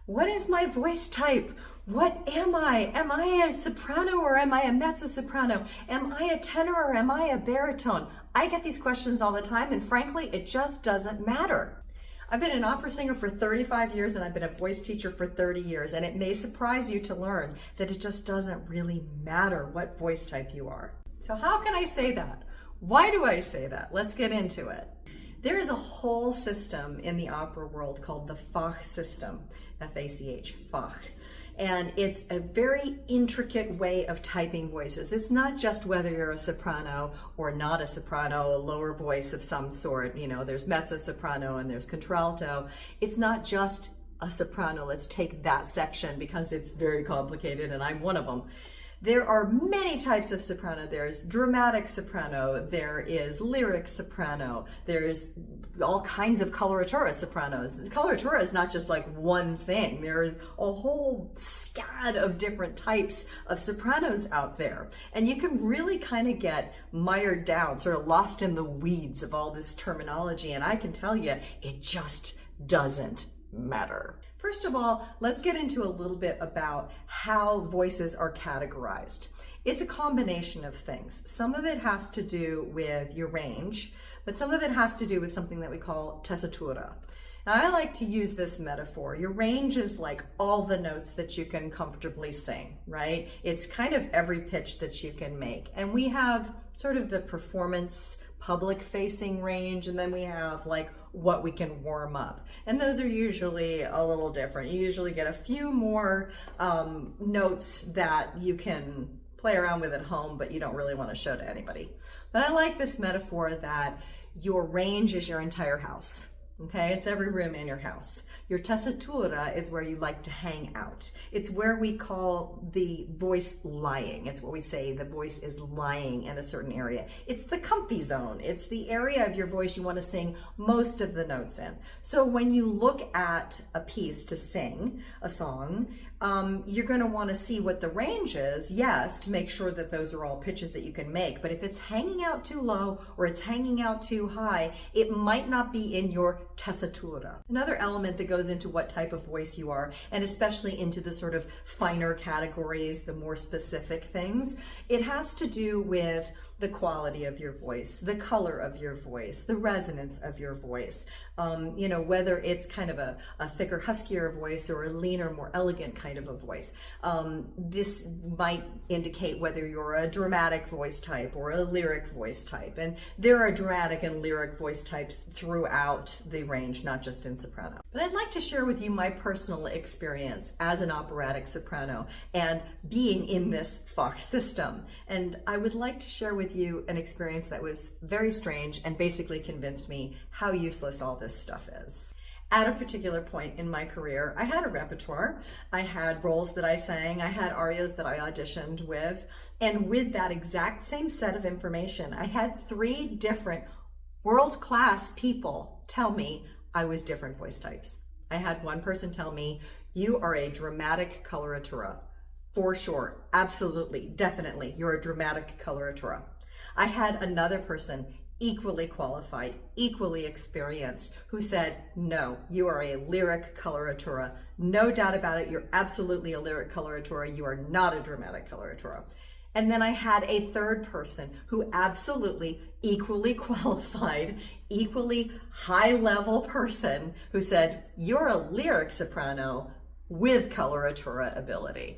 What is my voice type? What am I? Am I a soprano or am I a mezzo-soprano? Am I a tenor or am I a baritone? I get these questions all the time, and frankly, it just doesn't matter. I've been an opera singer for 35 years and I've been a voice teacher for 30 years, and it may surprise you to learn that it just doesn't really matter what voice type you are. So how can I say that? Why do I say that? Let's get into it. There is a whole system in the opera world called the Fach system, F-A-C-H, Fach. And it's a very intricate way of typing voices. It's not just whether you're a soprano or not a soprano, a lower voice of some sort. You know, there's mezzo-soprano and there's contralto. It's not just a soprano. Let's take that section because it's very complicated and I'm one of them. There are many types of soprano. There's dramatic soprano, there is lyric soprano, there's all kinds of coloratura sopranos. Coloratura is not just like one thing. There's a whole scad of different types of sopranos out there. And you can really kind of get mired down, sort of lost in the weeds of all this terminology. And I can tell you, it just doesn't matter. First of all, let's get into a little bit about how voices are categorized. It's a combination of things. Some of it has to do with your range, but some of it has to do with something that we call tessitura. Now, I like to use this metaphor. Your range is like all the notes that you can comfortably sing, right? It's kind of every pitch that you can make. And we have sort of the performance public-facing range, and then we have like what we can warm up. And those are usually a little different. You usually get a few more notes that you can play around with at home, but you don't really want to show to anybody. But I like this metaphor that your range is your entire house. Okay, it's every room in your house. Your tessitura is where you like to hang out. It's where we call the voice lying. It's what we say the voice is lying in a certain area. It's the comfy zone. It's the area of your voice you want to sing most of the notes in. So when you look at a piece to sing a song, you're going to want to see what the range is, yes, to make sure that those are all pitches that you can make. But if it's hanging out too low or it's hanging out too high, it might not be in your tessitura. Another element that goes into what type of voice you are, and especially into the sort of finer categories, the more specific things, it has to do with the quality of your voice, the color of your voice, the resonance of your voice. You know, whether it's kind of a thicker, huskier voice or a leaner, more elegant kind of a voice. This might indicate whether you're a dramatic voice type or a lyric voice type. And there are dramatic and lyric voice types throughout the range, not just in soprano. But I'd like to share with you my personal experience as an operatic soprano and being in this Fach system. And I would like to share with you an experience that was very strange and basically convinced me how useless all this stuff is. At a particular point in my career, I had a repertoire. I had roles that I sang, I had arias that I auditioned with, and with that exact same set of information, I had 3 different world-class people tell me I was different voice types. I had one person tell me, you are a dramatic coloratura. For sure, absolutely, definitely, you're a dramatic coloratura. I had another person, equally qualified, equally experienced, who said, no, you are a lyric coloratura. No doubt about it, you're absolutely a lyric coloratura. You are not a dramatic coloratura. And then I had a third person who absolutely equally qualified, equally high-level person who said, you're a lyric soprano with coloratura ability.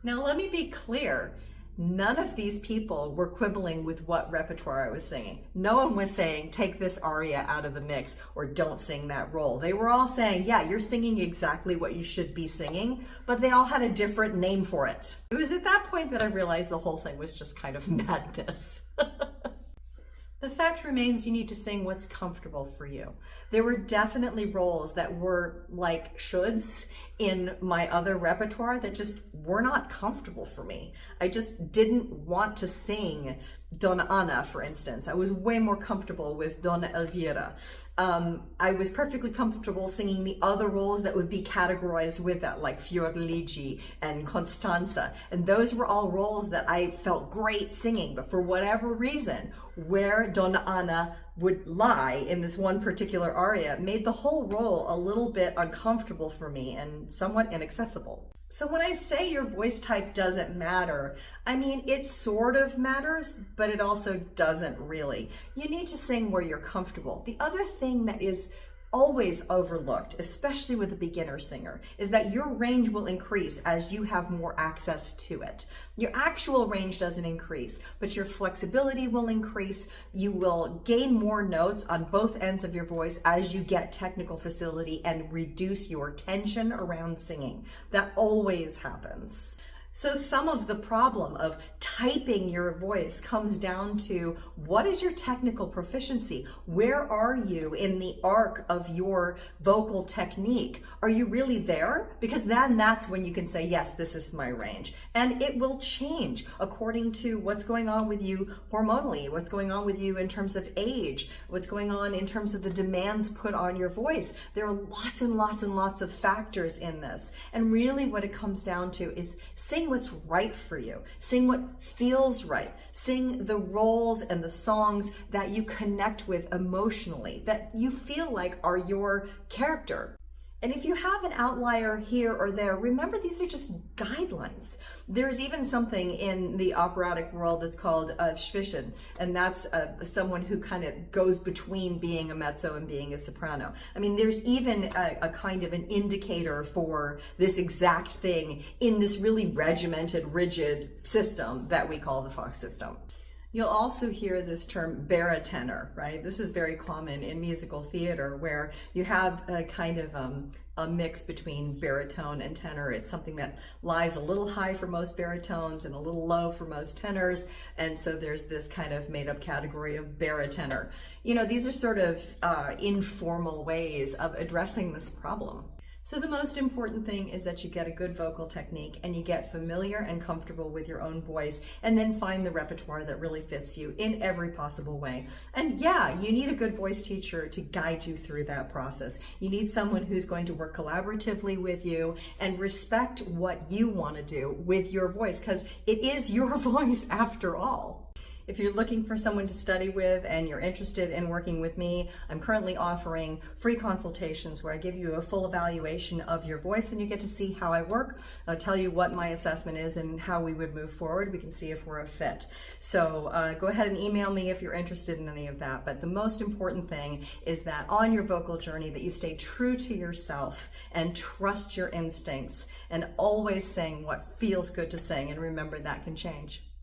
Now let me be clear. None of these people were quibbling with what repertoire I was singing. No one was saying, take this aria out of the mix or don't sing that role. They were all saying, yeah, you're singing exactly what you should be singing, but they all had a different name for it. It was at that point that I realized the whole thing was just kind of madness. The fact remains you need to sing what's comfortable for you. There were definitely roles that were like shoulds in my other repertoire that just were not comfortable for me. I just didn't want to sing Donna Anna, for instance. I was way more comfortable with Donna Elvira. I was perfectly comfortable singing the other roles that would be categorized with that, like Fiordiligi and Constanza. And those were all roles that I felt great singing, but for whatever reason, where Donna Anna would lie in this one particular aria made the whole role a little bit uncomfortable for me and somewhat inaccessible. So when I say your voice type doesn't matter, I mean, it sort of matters, but it also doesn't really. You need to sing where you're comfortable. The other thing that is always overlooked, especially with a beginner singer, is that your range will increase as you have more access to it. Your actual range doesn't increase, but your flexibility will increase. You will gain more notes on both ends of your voice as you get technical facility and reduce your tension around singing. That always happens. So some of the problem of typing your voice comes down to, what is your technical proficiency? Where are you in the arc of your vocal technique? Are you really there? Because then that's when you can say, yes, this is my range. And it will change according to what's going on with you hormonally, what's going on with you in terms of age, what's going on in terms of the demands put on your voice. There are lots and lots and lots of factors in this. And really what it comes down to is sing what's right for you. Sing what feels right. Sing the roles and the songs that you connect with emotionally, that you feel like are your character. And if you have an outlier here or there, remember these are just guidelines. There's even something in the operatic world that's called Schwischen, and that's someone who kind of goes between being a mezzo and being a soprano. I mean, there's even a kind of an indicator for this exact thing in this really regimented, rigid system that we call the Fox system. You'll also hear this term barytenor, right? This is very common in musical theater where you have a kind of a mix between baritone and tenor. It's something that lies a little high for most baritones and a little low for most tenors. And so there's this kind of made up category of barytenor. You know, these are sort of informal ways of addressing this problem. So the most important thing is that you get a good vocal technique and you get familiar and comfortable with your own voice, and then find the repertoire that really fits you in every possible way. And yeah, you need a good voice teacher to guide you through that process. You need someone who's going to work collaboratively with you and respect what you want to do with your voice, because it is your voice after all. If you're looking for someone to study with and you're interested in working with me, I'm currently offering free consultations where I give you a full evaluation of your voice and you get to see how I work. I'll tell you what my assessment is and how we would move forward. We can see if we're a fit. So go ahead and email me if you're interested in any of that. But the most important thing is that on your vocal journey that you stay true to yourself and trust your instincts and always sing what feels good to sing. And remember, that can change.